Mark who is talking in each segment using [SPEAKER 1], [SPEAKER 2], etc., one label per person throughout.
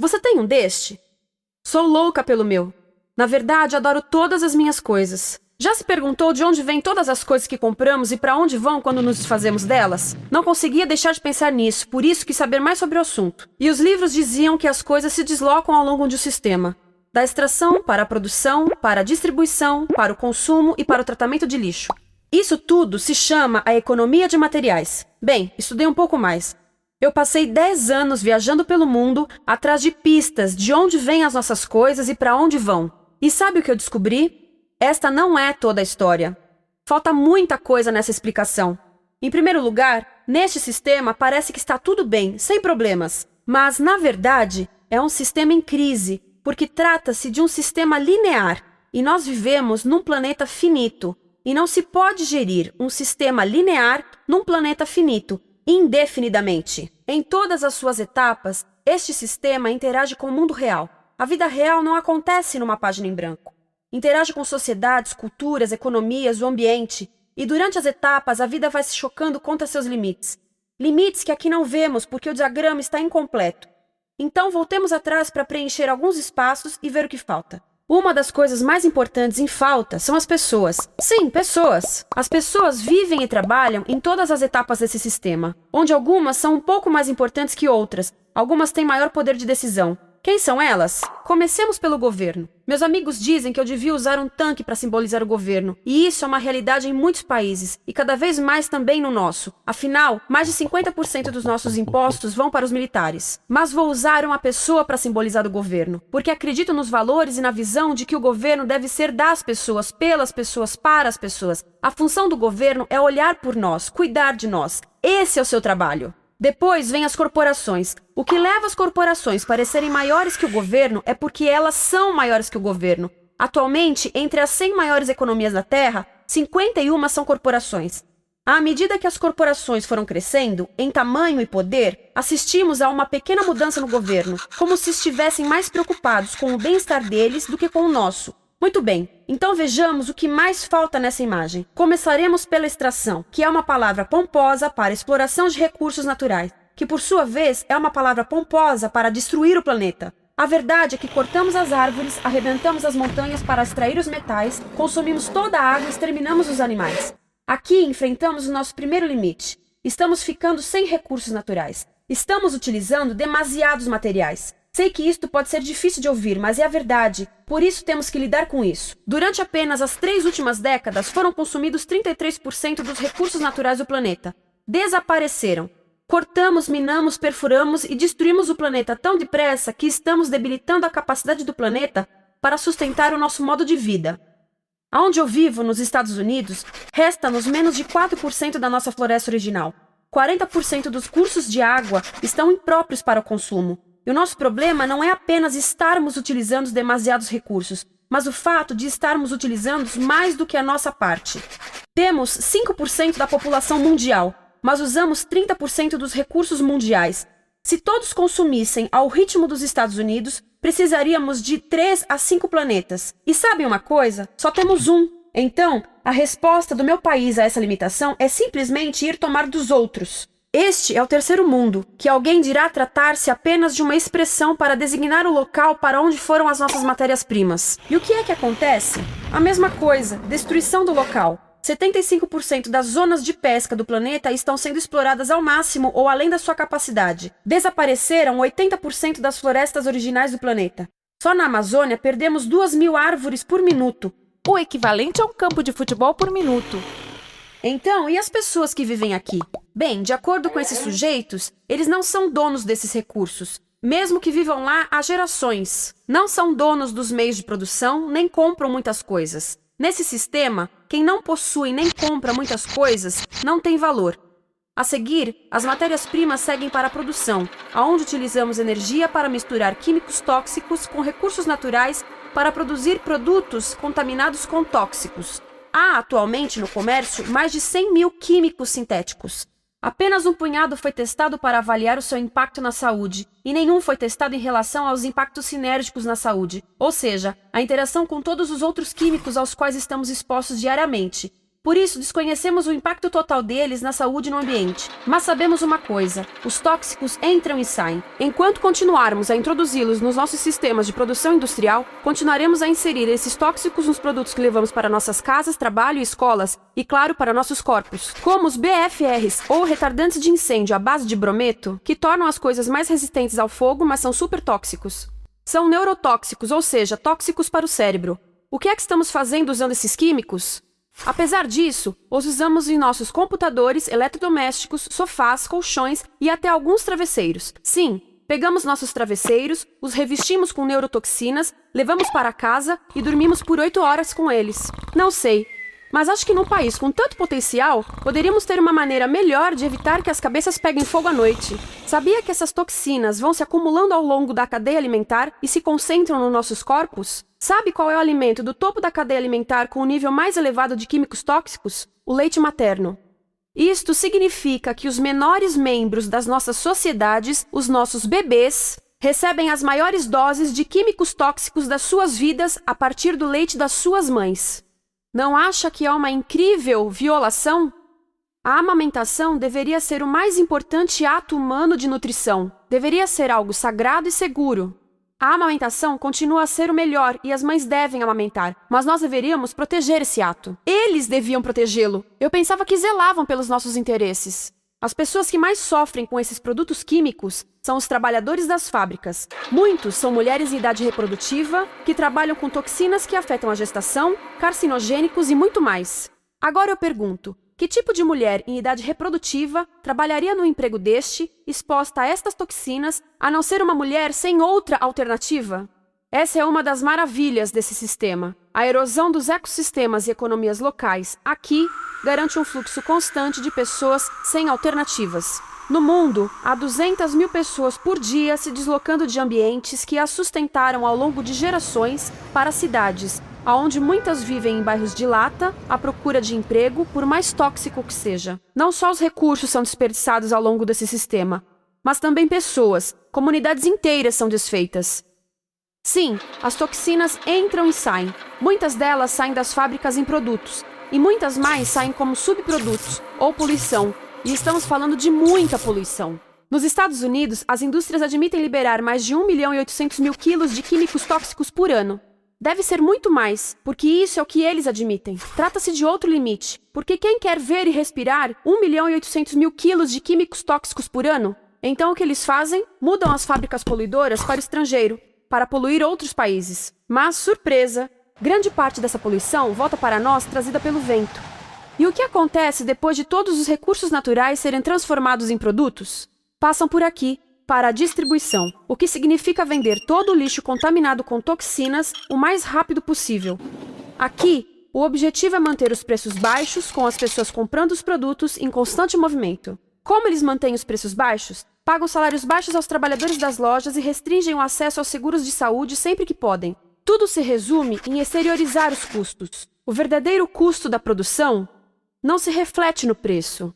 [SPEAKER 1] Você tem um deste? Sou louca pelo meu. Na verdade, adoro todas as minhas coisas. Já se perguntou de onde vêm todas as coisas que compramos e para onde vão quando nos desfazemos delas? Não conseguia deixar de pensar nisso, por isso quis saber mais sobre o assunto. E os livros diziam que as coisas se deslocam ao longo de um sistema. Da extração, para a produção, para a distribuição, para o consumo e para o tratamento de lixo. Isso tudo se chama a economia de materiais. Bem, estudei um pouco mais. Eu passei 10 anos viajando pelo mundo atrás de pistas de onde vêm as nossas coisas e para onde vão. E sabe o que eu descobri? Esta não é toda a história. Falta muita coisa nessa explicação. Em primeiro lugar, neste sistema parece que está tudo bem, sem problemas. Mas, na verdade, é um sistema em crise, porque trata-se de um sistema linear e nós vivemos num planeta finito. E não se pode gerir um sistema linear num planeta finito indefinidamente. Em todas as suas etapas, este sistema interage com o mundo real. A vida real não acontece numa página em branco. Interage com sociedades, culturas, economias, o ambiente. E durante as etapas, a vida vai se chocando contra seus limites. Limites que aqui não vemos porque o diagrama está incompleto. Então, voltemos atrás para preencher alguns espaços e ver o que falta. Uma das coisas mais importantes em falta são as pessoas. Sim, pessoas. As pessoas vivem e trabalham em todas as etapas desse sistema, onde algumas são um pouco mais importantes que outras, algumas têm maior poder de decisão. Quem são elas? Comecemos pelo governo. Meus amigos dizem que eu devia usar um tanque para simbolizar o governo, e isso é uma realidade em muitos países, e cada vez mais também no nosso. Afinal, mais de 50% dos nossos impostos vão para os militares. Mas vou usar uma pessoa para simbolizar o governo, porque acredito nos valores e na visão de que o governo deve ser das pessoas, pelas pessoas, para as pessoas. A função do governo é olhar por nós, cuidar de nós. Esse é o seu trabalho. Depois vem as corporações. O que leva as corporações a parecerem maiores que o governo é porque elas são maiores que o governo. Atualmente, entre as 100 maiores economias da Terra, 51 são corporações. À medida que as corporações foram crescendo, em tamanho e poder, assistimos a uma pequena mudança no governo, como se estivessem mais preocupados com o bem-estar deles do que com o nosso. Muito bem, então vejamos o que mais falta nessa imagem. Começaremos pela extração, que é uma palavra pomposa para exploração de recursos naturais, que por sua vez é uma palavra pomposa para destruir o planeta. A verdade é que cortamos as árvores, arrebentamos as montanhas para extrair os metais, consumimos toda a água e exterminamos os animais. Aqui enfrentamos o nosso primeiro limite. Estamos ficando sem recursos naturais. Estamos utilizando demasiados materiais. Sei que isto pode ser difícil de ouvir, mas é a verdade. Por isso temos que lidar com isso. Durante apenas as 3 últimas décadas, foram consumidos 33% dos recursos naturais do planeta. Desapareceram. Cortamos, minamos, perfuramos e destruímos o planeta tão depressa que estamos debilitando a capacidade do planeta para sustentar o nosso modo de vida. Onde eu vivo, nos Estados Unidos, resta-nos menos de 4% da nossa floresta original. 40% dos cursos de água estão impróprios para o consumo. E o nosso problema não é apenas estarmos utilizando demasiados recursos, mas o fato de estarmos utilizando mais do que a nossa parte. Temos 5% da população mundial, mas usamos 30% dos recursos mundiais. Se todos consumissem ao ritmo dos Estados Unidos, precisaríamos de 3 a 5 planetas. E sabem uma coisa? Só temos um. Então, a resposta do meu país a essa limitação é simplesmente ir tomar dos outros. Este é o terceiro mundo, que alguém dirá tratar-se apenas de uma expressão para designar o local para onde foram as nossas matérias-primas. E o que é que acontece? A mesma coisa, destruição do local. 75% das zonas de pesca do planeta estão sendo exploradas ao máximo ou além da sua capacidade. Desapareceram 80% das florestas originais do planeta. Só na Amazônia perdemos 2.000 árvores por minuto,
[SPEAKER 2] o equivalente a um campo de futebol por minuto.
[SPEAKER 1] Então, e as pessoas que vivem aqui? Bem, de acordo com esses sujeitos, eles não são donos desses recursos, mesmo que vivam lá há gerações. Não são donos dos meios de produção, nem compram muitas coisas. Nesse sistema, quem não possui nem compra muitas coisas não tem valor. A seguir, as matérias-primas seguem para a produção, onde utilizamos energia para misturar químicos tóxicos com recursos naturais para produzir produtos contaminados com tóxicos. Há atualmente no comércio mais de 100.000 químicos sintéticos. Apenas um punhado foi testado para avaliar o seu impacto na saúde, e nenhum foi testado em relação aos impactos sinérgicos na saúde, ou seja, a interação com todos os outros químicos aos quais estamos expostos diariamente. Por isso, desconhecemos o impacto total deles na saúde e no ambiente. Mas sabemos uma coisa: os tóxicos entram e saem. Enquanto continuarmos a introduzi-los nos nossos sistemas de produção industrial, continuaremos a inserir esses tóxicos nos produtos que levamos para nossas casas, trabalho e escolas, e claro, para nossos corpos. Como os BFRs, ou retardantes de incêndio à base de brometo, que tornam as coisas mais resistentes ao fogo, mas são super tóxicos. São neurotóxicos, ou seja, tóxicos para o cérebro. O que é que estamos fazendo usando esses químicos? Apesar disso, os usamos em nossos computadores, eletrodomésticos, sofás, colchões e até alguns travesseiros. Sim, pegamos nossos travesseiros, os revestimos com neurotoxinas, levamos para casa e dormimos por 8 horas com eles. Não sei, mas acho que num país com tanto potencial, poderíamos ter uma maneira melhor de evitar que as cabeças peguem fogo à noite. Sabia que essas toxinas vão se acumulando ao longo da cadeia alimentar e se concentram nos nossos corpos? Sabe qual é o alimento do topo da cadeia alimentar com o nível mais elevado de químicos tóxicos? O leite materno. Isto significa que os menores membros das nossas sociedades, os nossos bebês, recebem as maiores doses de químicos tóxicos das suas vidas a partir do leite das suas mães. Não acha que é uma incrível violação? A amamentação deveria ser o mais importante ato humano de nutrição. Deveria ser algo sagrado e seguro. A amamentação continua a ser o melhor e as mães devem amamentar, mas nós deveríamos proteger esse ato. Eles deviam protegê-lo. Eu pensava que zelavam pelos nossos interesses. As pessoas que mais sofrem com esses produtos químicos são os trabalhadores das fábricas. Muitos são mulheres em idade reprodutiva que trabalham com toxinas que afetam a gestação, carcinogênicos e muito mais. Agora eu pergunto: que tipo de mulher em idade reprodutiva trabalharia no emprego deste, exposta a estas toxinas, a não ser uma mulher sem outra alternativa? Essa é uma das maravilhas desse sistema. A erosão dos ecossistemas e economias locais aqui garante um fluxo constante de pessoas sem alternativas. No mundo, há 200 mil pessoas por dia se deslocando de ambientes que as sustentaram ao longo de gerações para cidades, onde muitas vivem em bairros de lata, à procura de emprego, por mais tóxico que seja. Não só os recursos são desperdiçados ao longo desse sistema, mas também pessoas, comunidades inteiras são desfeitas. Sim, as toxinas entram e saem. Muitas delas saem das fábricas em produtos, e muitas mais saem como subprodutos ou poluição, e estamos falando de muita poluição. Nos Estados Unidos, as indústrias admitem liberar mais de 1.800.000 quilos de químicos tóxicos por ano. Deve ser muito mais, porque isso é o que eles admitem. Trata-se de outro limite, porque quem quer ver e respirar 1.800.000 quilos de químicos tóxicos por ano? Então o que eles fazem? Mudam as fábricas poluidoras para o estrangeiro, para poluir outros países. Mas, surpresa, grande parte dessa poluição volta para nós trazida pelo vento. E o que acontece depois de todos os recursos naturais serem transformados em produtos? Passam por aqui, para a distribuição, o que significa vender todo o lixo contaminado com toxinas o mais rápido possível. Aqui, o objetivo é manter os preços baixos, com as pessoas comprando os produtos em constante movimento. Como eles mantêm os preços baixos? Pagam salários baixos aos trabalhadores das lojas e restringem o acesso aos seguros de saúde sempre que podem. Tudo se resume em exteriorizar os custos. O verdadeiro custo da produção não se reflete no preço.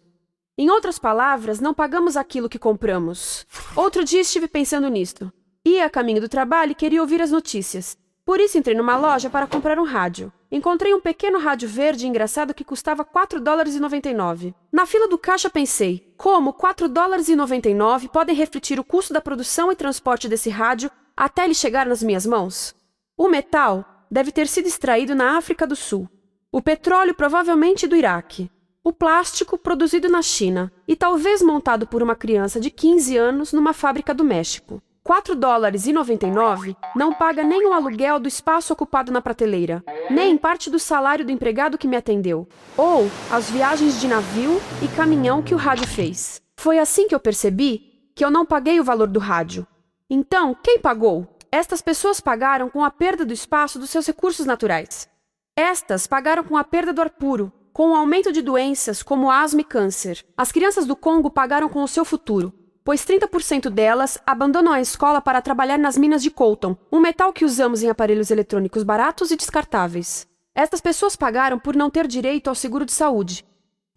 [SPEAKER 1] Em outras palavras, não pagamos aquilo que compramos. Outro dia estive pensando nisto. Ia a caminho do trabalho e queria ouvir as notícias. Por isso entrei numa loja para comprar um rádio. Encontrei um pequeno rádio verde engraçado que custava $4,99. Na fila do caixa pensei, como $4,99 podem refletir o custo da produção e transporte desse rádio até ele chegar nas minhas mãos? O metal deve ter sido extraído na África do Sul. O petróleo provavelmente do Iraque. O plástico produzido na China e talvez montado por uma criança de 15 anos numa fábrica do México. $4,99 não paga nem o aluguel do espaço ocupado na prateleira, nem parte do salário do empregado que me atendeu, ou as viagens de navio e caminhão que o rádio fez. Foi assim que eu percebi que eu não paguei o valor do rádio. Então, quem pagou? Estas pessoas pagaram com a perda do espaço dos seus recursos naturais. Estas pagaram com a perda do ar puro, com o aumento de doenças como asma e câncer. As crianças do Congo pagaram com o seu futuro, pois 30% delas abandonam a escola para trabalhar nas minas de coltan, um metal que usamos em aparelhos eletrônicos baratos e descartáveis. Estas pessoas pagaram por não ter direito ao seguro de saúde.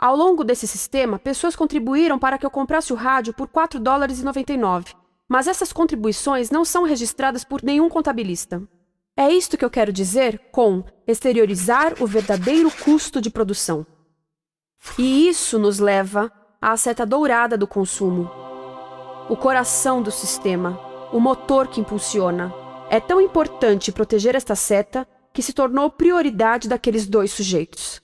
[SPEAKER 1] Ao longo desse sistema, pessoas contribuíram para que eu comprasse o rádio por $4,99. Mas essas contribuições não são registradas por nenhum contabilista. É isto que eu quero dizer com exteriorizar o verdadeiro custo de produção. E isso nos leva à seta dourada do consumo. O coração do sistema, o motor que impulsiona. É tão importante proteger esta seta que se tornou prioridade daqueles dois sujeitos.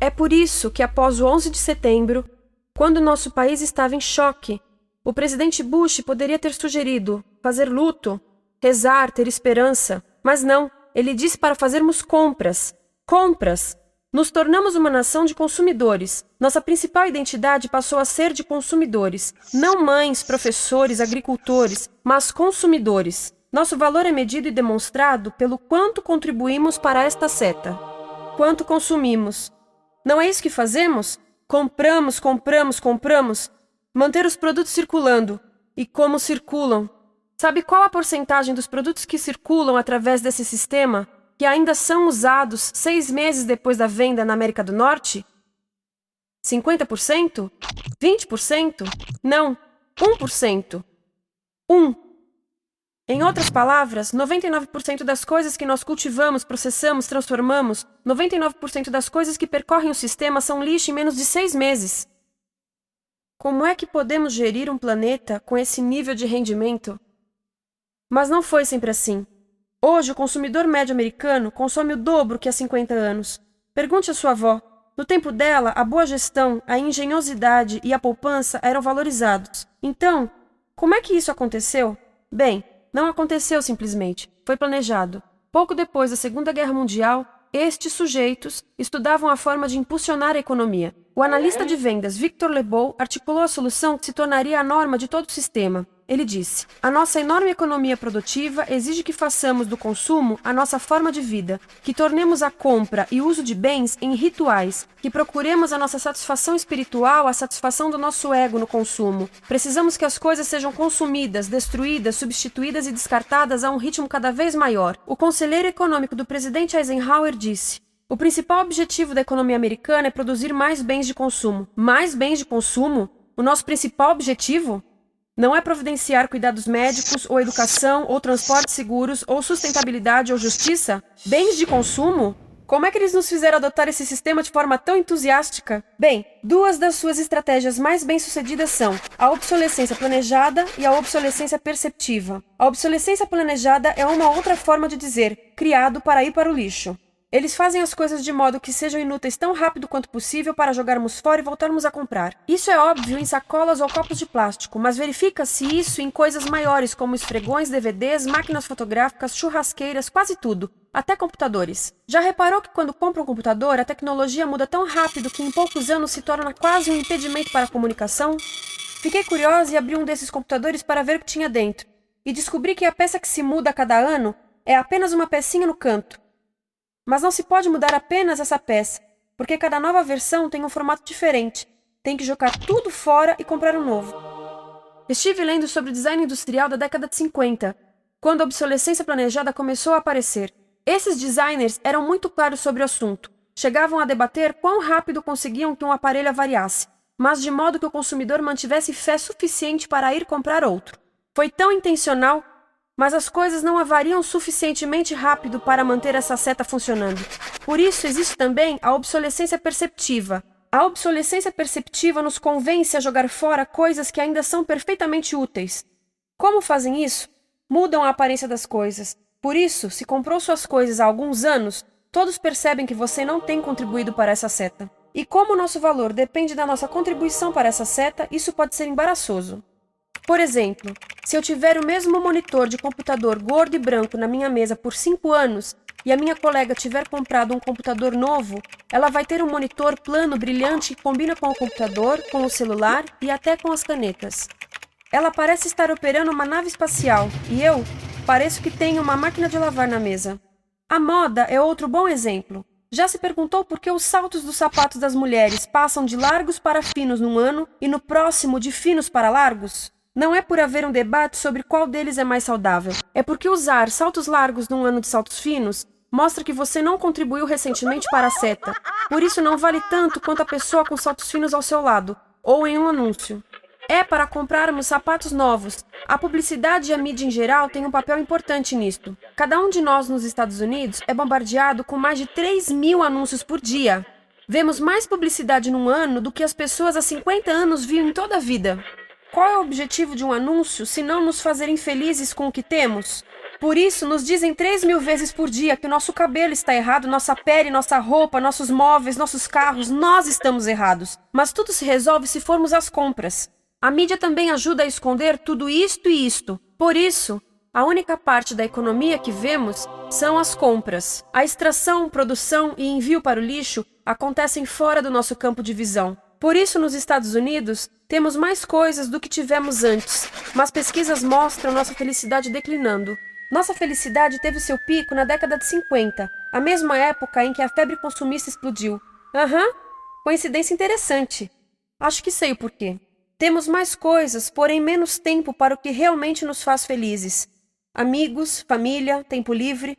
[SPEAKER 1] É por isso que após o 11 de setembro, quando nosso país estava em choque, o presidente Bush poderia ter sugerido fazer luto, rezar, ter esperança, mas não, ele disse para fazermos compras. Compras! Nos tornamos uma nação de consumidores. Nossa principal identidade passou a ser de consumidores. Não mães, professores, agricultores, mas consumidores. Nosso valor é medido e demonstrado pelo quanto contribuímos para esta seta. Quanto consumimos. Não é isso que fazemos? Compramos, compramos, compramos. Manter os produtos circulando. E como circulam? Sabe qual a porcentagem dos produtos que circulam através desse sistema que ainda são usados 6 meses depois da venda na América do Norte? 50%? 20%? Não, 1%. 1. Em outras palavras, 99% das coisas que nós cultivamos, processamos, transformamos, 99% das coisas que percorrem o sistema são lixo em menos de 6 meses. Como é que podemos gerir um planeta com esse nível de rendimento? Mas não foi sempre assim. Hoje, o consumidor médio americano consome o dobro que há 50 anos. Pergunte à sua avó. No tempo dela, a boa gestão, a engenhosidade e a poupança eram valorizados. Então, como é que isso aconteceu? Bem, não aconteceu simplesmente. Foi planejado. Pouco depois da Segunda Guerra Mundial, estes sujeitos estudavam a forma de impulsionar a economia. O analista de vendas Victor Lebow articulou a solução que se tornaria a norma de todo o sistema. Ele disse: a nossa enorme economia produtiva exige que façamos do consumo a nossa forma de vida, que tornemos a compra e o uso de bens em rituais, que procuremos a nossa satisfação espiritual, a satisfação do nosso ego no consumo. Precisamos que as coisas sejam consumidas, destruídas, substituídas e descartadas a um ritmo cada vez maior. O conselheiro econômico do presidente Eisenhower disse: o principal objetivo da economia americana é produzir mais bens de consumo. Mais bens de consumo? O nosso principal objetivo? Não é providenciar cuidados médicos, ou educação, ou transportes seguros, ou sustentabilidade, ou justiça? Bens de consumo? Como é que eles nos fizeram adotar esse sistema de forma tão entusiástica? Bem, 2 das suas estratégias mais bem-sucedidas são a obsolescência planejada e a obsolescência perceptiva. A obsolescência planejada é uma outra forma de dizer criado para ir para o lixo. Eles fazem as coisas de modo que sejam inúteis tão rápido quanto possível para jogarmos fora e voltarmos a comprar. Isso é óbvio em sacolas ou copos de plástico, mas verifica-se isso em coisas maiores como esfregões, DVDs, máquinas fotográficas, churrasqueiras, quase tudo, até computadores. Já reparou que quando compra um computador, a tecnologia muda tão rápido que em poucos anos se torna quase um impedimento para a comunicação? Fiquei curiosa e abri um desses computadores para ver o que tinha dentro, e descobri que a peça que se muda a cada ano é apenas uma pecinha no canto. Mas não se pode mudar apenas essa peça, porque cada nova versão tem um formato diferente. Tem que jogar tudo fora e comprar um novo. Estive lendo sobre o design industrial da década de 50, quando a obsolescência planejada começou a aparecer. Esses designers eram muito claros sobre o assunto. Chegavam a debater quão rápido conseguiam que um aparelho avariasse, mas de modo que o consumidor mantivesse fé suficiente para ir comprar outro. Foi tão intencional, mas as coisas não avariam suficientemente rápido para manter essa seta funcionando. Por isso, existe também a obsolescência perceptiva. A obsolescência perceptiva nos convence a jogar fora coisas que ainda são perfeitamente úteis. Como fazem isso? Mudam a aparência das coisas. Por isso, se comprou suas coisas há alguns anos, todos percebem que você não tem contribuído para essa seta. E como o nosso valor depende da nossa contribuição para essa seta, isso pode ser embaraçoso. Por exemplo, se eu tiver o mesmo monitor de computador gordo e branco na minha mesa por 5 anos e a minha colega tiver comprado um computador novo, ela vai ter um monitor plano brilhante que combina com o computador, com o celular e até com as canetas. Ela parece estar operando uma nave espacial e eu pareço que tenho uma máquina de lavar na mesa. A moda é outro bom exemplo. Já se perguntou por que os saltos dos sapatos das mulheres passam de largos para finos num ano e no próximo de finos para largos? Não é por haver um debate sobre qual deles é mais saudável. É porque usar saltos largos num ano de saltos finos mostra que você não contribuiu recentemente para a seta. Por isso não vale tanto quanto a pessoa com saltos finos ao seu lado, ou em um anúncio. É para comprarmos sapatos novos. A publicidade e a mídia em geral têm um papel importante nisto. Cada um de nós nos Estados Unidos é bombardeado com mais de 3.000 anúncios por dia. Vemos mais publicidade num ano do que as pessoas há 50 anos viam em toda a vida. Qual é o objetivo de um anúncio se não nos fazer infelizes com o que temos? Por isso, nos dizem 3.000 vezes por dia que o nosso cabelo está errado, nossa pele, nossa roupa, nossos móveis, nossos carros, nós estamos errados. Mas tudo se resolve se formos às compras. A mídia também ajuda a esconder tudo isto e isto. Por isso, a única parte da economia que vemos são as compras. A extração, produção e envio para o lixo acontecem fora do nosso campo de visão. Por isso, nos Estados Unidos, temos mais coisas do que tivemos antes, mas pesquisas mostram nossa felicidade declinando. Nossa felicidade teve seu pico na década de 50, a mesma época em que a febre consumista explodiu. Coincidência interessante. Acho que sei o porquê. Temos mais coisas, porém menos tempo para o que realmente nos faz felizes. Amigos, família, tempo livre.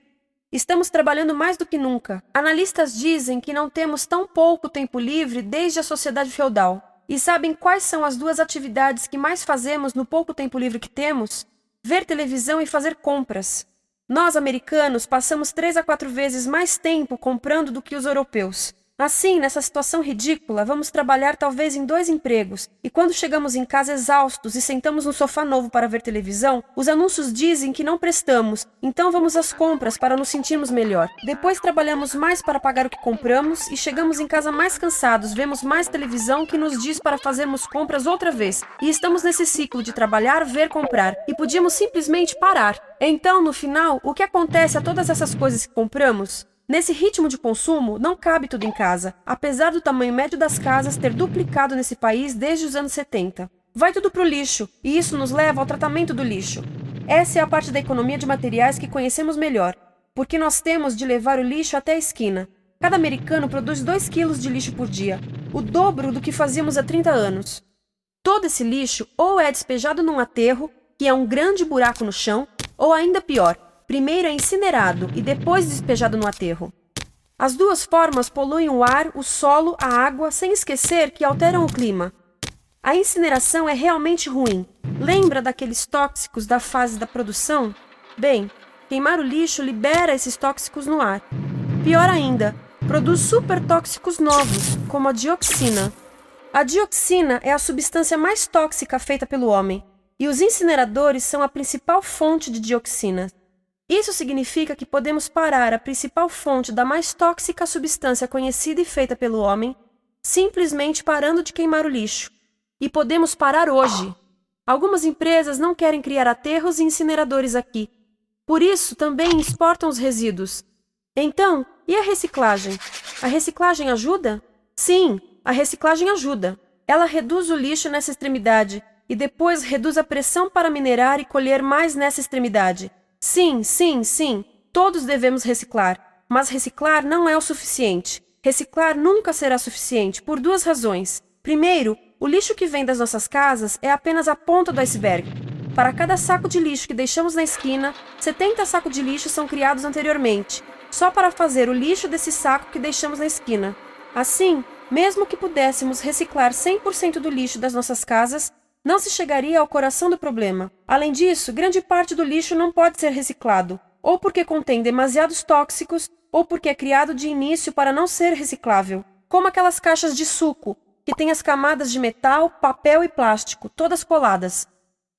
[SPEAKER 1] Estamos trabalhando mais do que nunca. Analistas dizem que não temos tão pouco tempo livre desde a sociedade feudal. E sabem quais são as duas atividades que mais fazemos no pouco tempo livre que temos? Ver televisão e fazer compras. Nós, americanos, passamos 3 a 4 vezes mais tempo comprando do que os europeus. Assim, nessa situação ridícula, vamos trabalhar talvez em 2 empregos, e quando chegamos em casa exaustos e sentamos no sofá novo para ver televisão, os anúncios dizem que não prestamos, então vamos às compras para nos sentirmos melhor. Depois trabalhamos mais para pagar o que compramos e chegamos em casa mais cansados, vemos mais televisão que nos diz para fazermos compras outra vez. E estamos nesse ciclo de trabalhar, ver, comprar, e podíamos simplesmente parar. Então, no final, o que acontece a todas essas coisas que compramos? Nesse ritmo de consumo, não cabe tudo em casa, apesar do tamanho médio das casas ter duplicado nesse país desde os anos 70. Vai tudo para o lixo, e isso nos leva ao tratamento do lixo. Essa é a parte da economia de materiais que conhecemos melhor, porque nós temos de levar o lixo até a esquina. Cada americano produz 2 quilos de lixo por dia, o dobro do que fazíamos há 30 anos. Todo esse lixo ou é despejado num aterro, que é um grande buraco no chão, ou ainda pior, primeiro é incinerado e depois despejado no aterro. As duas formas poluem o ar, o solo, a água, sem esquecer que alteram o clima. A incineração é realmente ruim. Lembra daqueles tóxicos da fase da produção? Bem, queimar o lixo libera esses tóxicos no ar. Pior ainda, produz supertóxicos novos, como a dioxina. A dioxina é a substância mais tóxica feita pelo homem, e os incineradores são a principal fonte de dioxina. Isso significa que podemos parar a principal fonte da mais tóxica substância conhecida e feita pelo homem, simplesmente parando de queimar o lixo. E podemos parar hoje. Algumas empresas não querem criar aterros e incineradores aqui. Por isso, também exportam os resíduos. Então, e a reciclagem? A reciclagem ajuda? Sim, a reciclagem ajuda. Ela reduz o lixo nessa extremidade e depois reduz a pressão para minerar e colher mais nessa extremidade. Sim, todos devemos reciclar, mas reciclar não é o suficiente. Reciclar nunca será suficiente, por 2 razões. Primeiro, o lixo que vem das nossas casas é apenas a ponta do iceberg. Para cada saco de lixo que deixamos na esquina, 70 sacos de lixo são criados anteriormente, só para fazer o lixo desse saco que deixamos na esquina. Assim, mesmo que pudéssemos reciclar 100% do lixo das nossas casas, não se chegaria ao coração do problema. Além disso, grande parte do lixo não pode ser reciclado, ou porque contém demasiados tóxicos, ou porque é criado de início para não ser reciclável, como aquelas caixas de suco, que têm as camadas de metal, papel e plástico, todas coladas.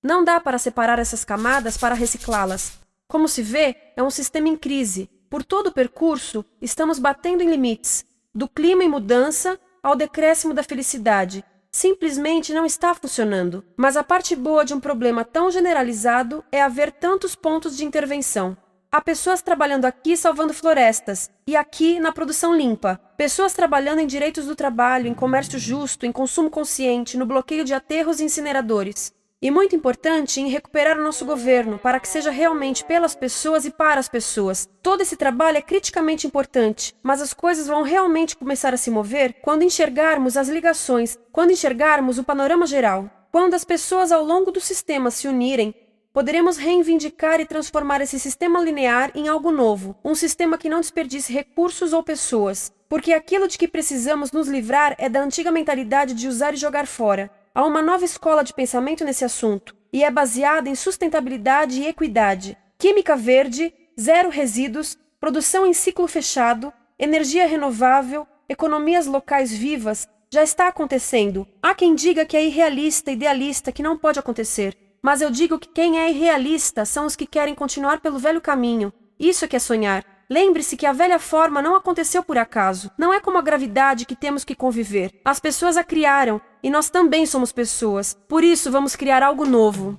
[SPEAKER 1] Não dá para separar essas camadas para reciclá-las. Como se vê, é um sistema em crise. Por todo o percurso, estamos batendo em limites, do clima em mudança ao decréscimo da felicidade. Simplesmente não está funcionando. Mas a parte boa de um problema tão generalizado é haver tantos pontos de intervenção. Há pessoas trabalhando aqui salvando florestas, e aqui na produção limpa. Pessoas trabalhando em direitos do trabalho, em comércio justo, em consumo consciente, no bloqueio de aterros e incineradores. E muito importante, em recuperar o nosso governo, para que seja realmente pelas pessoas e para as pessoas. Todo esse trabalho é criticamente importante, mas as coisas vão realmente começar a se mover quando enxergarmos as ligações, quando enxergarmos o panorama geral. Quando as pessoas ao longo do sistema se unirem, Poderemos reivindicar e transformar esse sistema linear em algo novo, um sistema que não desperdice recursos ou pessoas, porque aquilo de que precisamos nos livrar é da antiga mentalidade de usar e jogar fora. Há uma nova escola de pensamento nesse assunto, e é baseada em sustentabilidade e equidade, química verde, zero resíduos, produção em ciclo fechado, energia renovável, economias locais vivas. Já está acontecendo. Há quem diga que é irrealista, idealista, que não pode acontecer. Mas eu digo que quem é irrealista são os que querem continuar pelo velho caminho. Isso é que é sonhar. Lembre-se que a velha forma não aconteceu por acaso. Não é como a gravidade que temos que conviver. As pessoas a criaram, e nós também somos pessoas. Por isso vamos criar algo novo.